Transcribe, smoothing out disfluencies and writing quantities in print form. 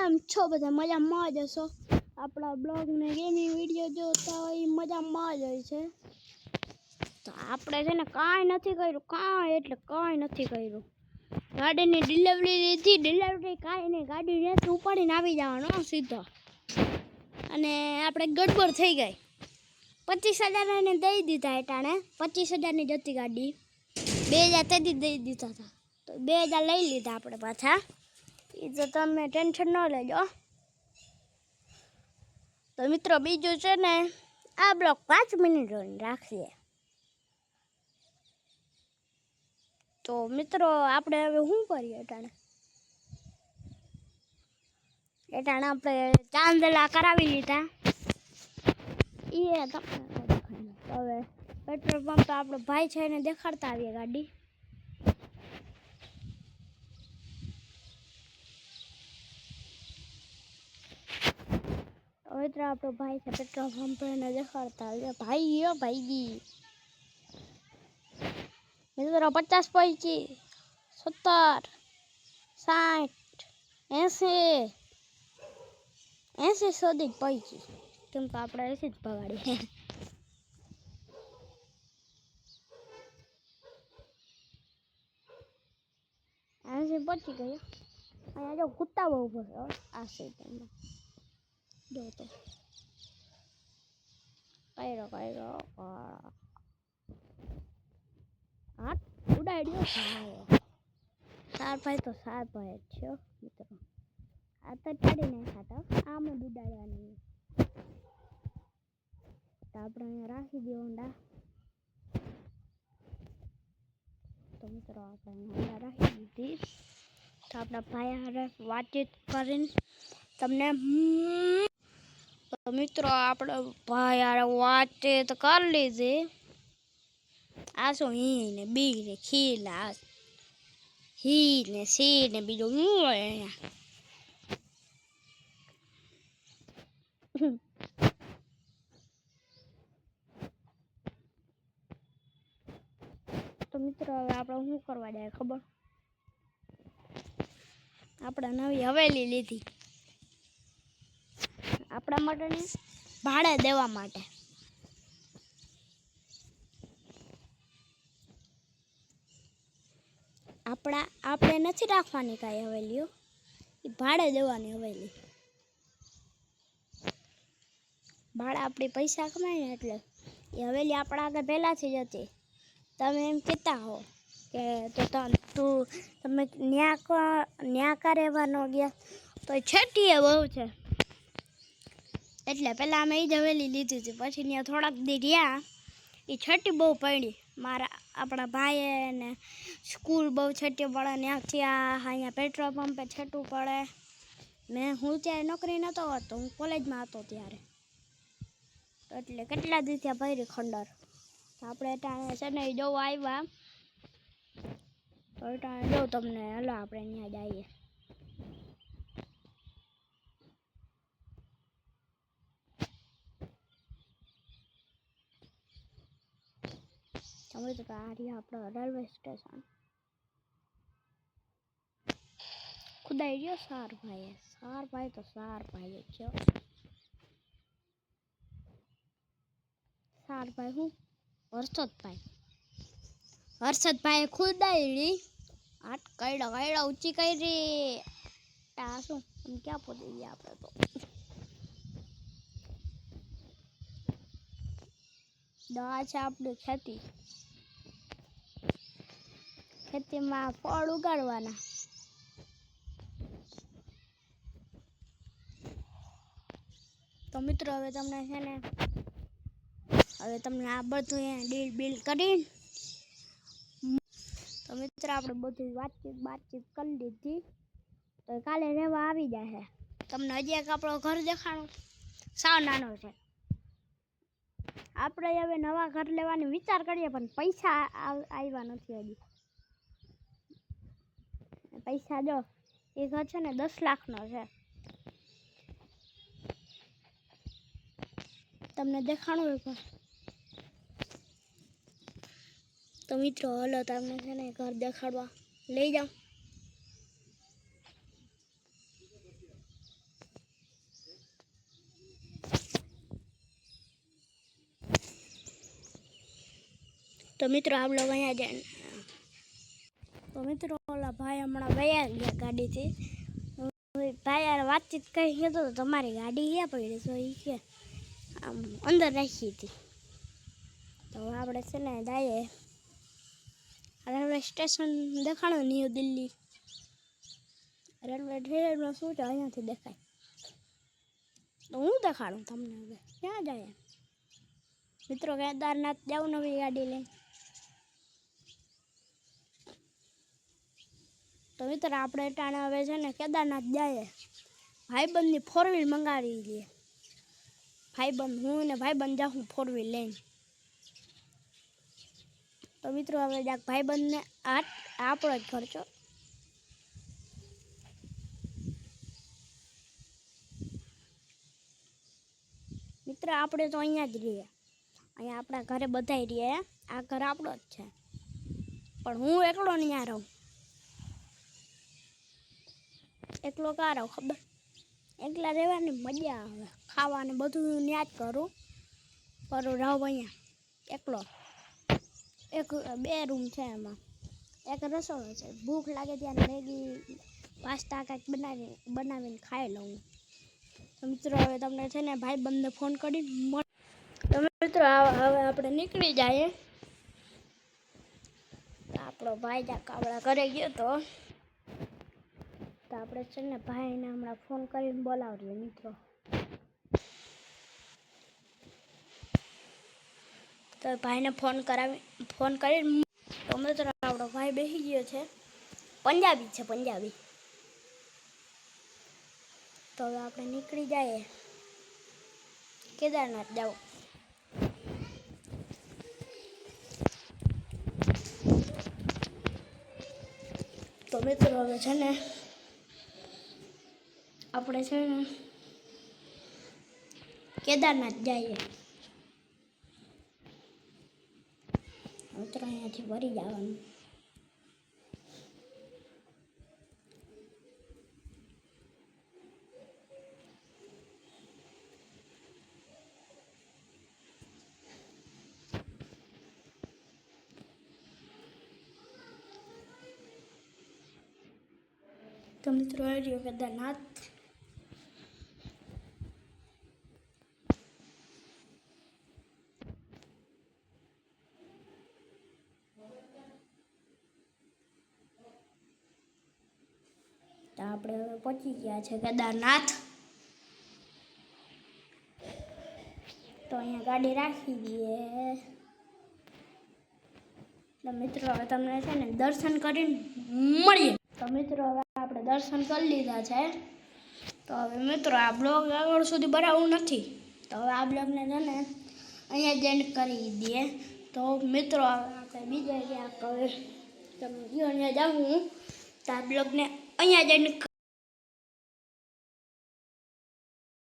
કેમ છો બધા? મજામાં જ હશો? આપણા બ્લોગ ને ગેમિંગ વિડીયો જોતા હોય મજામાં જ હોય છે. તો આપણે છે ને કાંઈ નથી કર્યું, કાંઈ એટલે કાંઈ નથી કર્યું. ગાડીની ડિલિવરી લીધી, ડિલિવરી કાંઈ નહીં, ગાડી રેસ ઉપાડીને આવી જવાનો સીધો. અને આપણે ગડબડ થઈ ગઈ. 25,000 એને દઈ દીધા એટાણે, 25,000ની જતી ગાડી 2,000 તેથી દઈ દીધા હતા. તો 2,000 લઈ લીધા આપણે પાછા. એ તો તમે ટેન્શન ન લેજો. તો મિત્રો બીજું છે ને આ બ્લોક 5 મિનિટ રાખીએ. તો મિત્રો આપણે હવે શું કરીએ? એટાણે આપણે ચાંદલા કરાવી લીધા. એ હવે પેટ્રોલ પંપ તો આપણો ભાઈ છે એને દેખાડતા આવીએ ગાડી. મિત્રો આપણો ભાઈ છે પેટ્રોલ પંપ એને દેખાડતા આવીએ. ભાઈજી મિત્રો 50 પૈકી 70 60 80 સુધી જ પૈકી, કેમ કે આપણે 80 જ ભગાડીએ. પહોંચી ગયો. અહીંયા જો કુત્તા બહુ ભરે આ સાઈડમાં. જો તો કર્યો હા ઉડાડ્યો. સાર ભાઈ તો સાર ભાઈ જ છે મિત્રો. આ તો ચડી નહીં ખાતા, આમ જ ઉડાડવાની. તો આપણે અહીંયા રાખી દઈએ ઊંડા. તો મિત્રો આપણે ઊંડા રાખી દીધી. તો આપણા ભાઈ હારે વાતચીત કરીને તમને તો મિત્રો આપણે ભાઈ હારે વાતચીત કરી લીધી. આ શું હી ને બી ને ખી ને હી ને સી ને બીજું શું હોય અહીંયા? તો મિત્રો હવે આપણે શું કરવા જાય ખબર? આપણે નવી હવેલી લીધી આપણા માટે ને ભાડે દેવા માટે. આપણે નથી રાખવાની કાંઈ હવેલીઓ, એ ભાડે દેવાની હવેલી. ભાડે આપણે પૈસા કમાય ને એટલે એ હવેલી આપણા આગળ પહેલાંથી જ હતી. તમે એમ કહેતા હો કે તો તમે ન્યા રહેવા ન ગયા, તો છેટીએ બહુ છે એટલે પહેલાં અમે એ જ હવેલી લીધી હતી. પછી ત્યાં થોડાક દી રહ્યા, એ છેટી બહુ પડી. આપણા ભાઈએ ને સ્કૂલ બહુ છેટી પડે, ત્યાંથી અહીંયા પેટ્રોલ પંપે છેટું પડે. હું ત્યારે નોકરી નહોતો કરતો, હું કોલેજમાં હતો ત્યારે. એટલે કેટલા દી ત્યાં ભરી ખંડર. આપણે ત્યાં છે ને એ જોવા આવ્યા. તો ત્યાં જો તમને હલો આપણે ત્યાં જઈએ. તમે તો આ રહ્યા આપણો રેલવે સ્ટેશન. ખુદાઈ ગયો સાર ભાઈ તો સાર ભાઈ જ છે. સાર ભાઈ હું હર્ષદભાઈ ખુદાઈ આટ કઈડા ઊંચી કરી. આ શું ક્યાં પહોંચી ગયા આપણે? તો દવા છે આપણી ખેતીમાં ફળ ઉગાડવાના. તો મિત્રો હવે તમને છે ને આ બધું ડીલ બિલ કરી. તો મિત્રો આપણે બધું વાતચીત કરી લીધી. તો કાલે રહેવા આવી જાય. તમને હજી એક આપણો ઘર દેખાણું સાવ નાનો છે. આપણે હવે નવા ઘર લેવાનો વિચાર કરીએ પણ પૈસા આવ્યા નથી હજી. પૈસા જો એ ઘર છે ને 10 લાખનો છે. તમને દેખાણું હોય ઘર. તો મિત્રો હલો તમને છે ને ઘર દેખાડવા લઈ જાઉં. તો મિત્રો આ બ્લોગ અહીંયા જાય. તો મિત્રો ઓલા ભાઈ હમણાં વયા ગયા ગાડીથી. ભાઈ યાર વાતચીત કરી કીધું તો તમારી ગાડી ક્યાં પડી તો એ કે આમ અંદર રાખી હતી. તો આપણે છે ને જઈએ રેલવે સ્ટેશન દેખાણું ન્યૂ દિલ્હી રેલવે સ્ટેશનમાં શું છે અહીંયાથી દેખાય. તો હું દેખાડું તમને હવે ક્યાં જાય મિત્રો. કેદારનાથ જાઉં નવી ગાડી લઈને. તો મિત્રો આપણે ટાણે હવે છે ને કેદારનાથ જઈએ. ભાઈબંધની 4 વ્હીલ મંગાવી લઈએ. ભાઈબંધ હું ને ભાઈબંધ જાઉં 4 વ્હીલ લઈને. તો મિત્રો હવે જાક ભાઈબંધને આપણો જ ખર્ચો. મિત્રો આપણે તો અહીંયા જ રહીએ. અહીંયા આપણા ઘરે બધાય રહીએ. આ ઘર આપણો જ છે પણ હું એકલો નહીં રહું. એકલો કાં રહું ખબર? એકલા રહેવાની મજા આવે. ખાવાનું બધું ન્યા જ કરું પણ રહું અહીંયા એકલો. 2 રૂમ છે એમાં. એક રસોડો છે. ભૂખ લાગે ત્યારે મેગી પાસ્તા કાંઈક બનાવીને ખાઈ લઉં. તો મિત્રો હવે તમને છે ને ભાઈબંધને ફોન કરી તો મિત્રો હવે આપણે નીકળી જઈએ. આપણો ભાઈ જ્યાં આપણા ઘરે ગયો તો આપણે છે ને ભાઈને હમણાં ફોન કરીને બોલાવીએ મિત્રો. તો ભાઈને ફોન કરીને તો મિત્રો આપણો ભાઈ બેસી ગયો છે. પંજાબી છે પંજાબી. તો હવે આપણે નીકળી જઈએ કેદારનાથ જાવ. તો મિત્રો હવે છે ને આપણે છે ને કેદારનાથ જઈએ. મિત્રો અહીંયાથી ભરી જવાનું. તો મિત્રો આવ્યો કેદારનાથ. તો આપણે હવે પહોંચી ગયા છે કેદારનાથ. તો અહીંયા ગાડી રાખી દઈએ. તો મિત્રો હવે તમને છે ને દર્શન કરીને મળીએ. તો મિત્રો હવે આપણે દર્શન કરી લીધા છે. તો હવે મિત્રો આ બ્લોગ આગળ સુધી બનાવવું નથી. તો હવે આ બ્લોગને છે ને અહીંયા જ એન્ડ કરી દઈએ. તો મિત્રો આપણે બીજા ક્યાંક હવે તમે અહીંયા જાઉં તો આ બ્લોગને અહીંયા જ એન્ડ